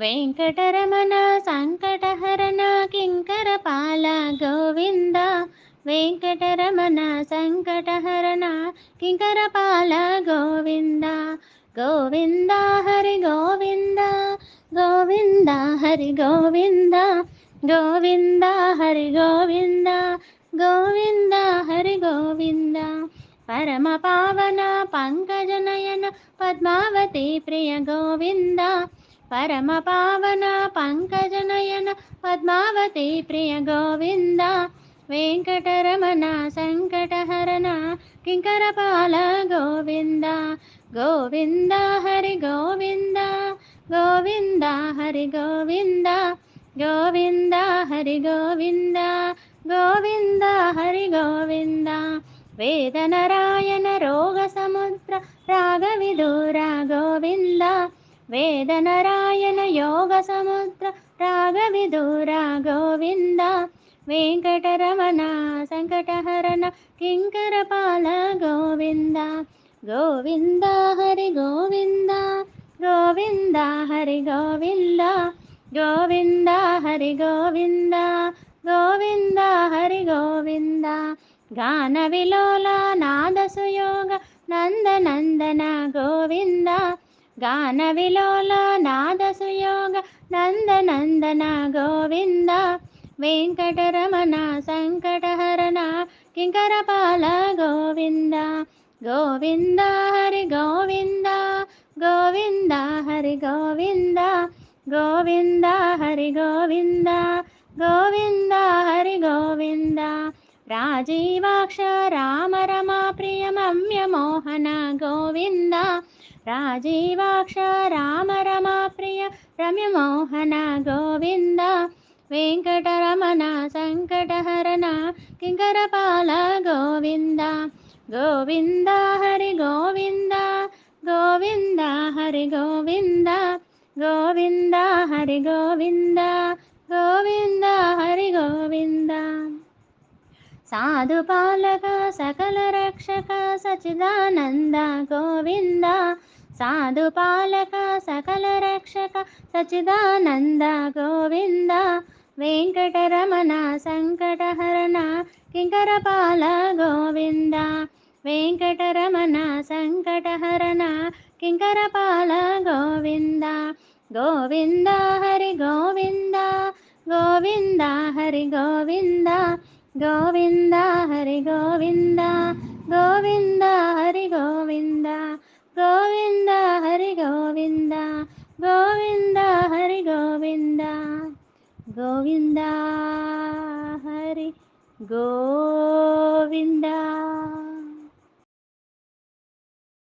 వెంకటరమణ సంకటహరణ కింకరపాల గోవింద. వెంకటరమణ సంకటహరణ కింకరపాల గోవింద. గోవింద హరి గోవింద, గోవింద హరి గోవింద, గోవింద హరి గోవింద, గోవింద హరి గోవింద. పరమ పావన పంకజనయన పద్మావతి ప్రియ గోవింద. పరమ పావన పంకజనయన పద్మావతి ప్రియ గోవింద. వెంకటరమణ సంకటహరణ కింకరపాల గోవింద. గోవింద హరి గోవింద, గోవింద హరి గోవింద, గోవింద హరి గోవింద, గోవింద హరి గోవింద. వేదనరాయణ రోగ సముద్ర రాగవిదూర గోవింద. వేదనరాయణ యోగ సముద్ర రాగవిదూర గోవింద. వెంకటరమణ సంకటహరణ కింకరపాల గోవింద. గోవింద హరి గోవింద, గోవింద హరి గోవింద, గోవింద హరి గోవింద, గోవింద హరి గోవింద. గాన విలోల నాద సుయోగ నందనందన గోవింద. గాన విలోల నాద సుయోగ నందనందన గోవింద. వెంకటరమణ సంకటహరణ కింకరపాల గోవింద. గోవింద హరి గోవింద, గోవింద హరి గోవింద, గోవింద హరి గోవింద, గోవింద హరి గోవింద. రాజీవాక్ష రామ రమా ప్రియ మమ్య మోహన గోవింద. రాజీవాక్ష రామ రమా ప్రియ రమ్య మోహన గోవింద. వెంకటరమణ సంకటహరణ కింకరపాల గోవింద. గోవింద హరి గోవింద, గోవింద హరి గోవింద, గోవింద హరి గోవింద, గోవింద హరి గోవింద. సాధుపాలక సకల రక్షక సచిదానంద గోవింద. సాధుపాలక సకల రక్షక సచిదానంద గోవింద. వెంకటరమణ సంకటహరణ కింకరపాల గోవింద. వెంకటరమణ సంకటహరణ కింకరపాల గోవింద. గోవింద హరి గోవింద, గోవింద హరి గోవింద, గోవింద హరి గోవింద, గోవింద హరి గోవింద, గోవింద హరి గోవింద, గోవింద హరి గోవింద, గోవింద హరి గోవింద.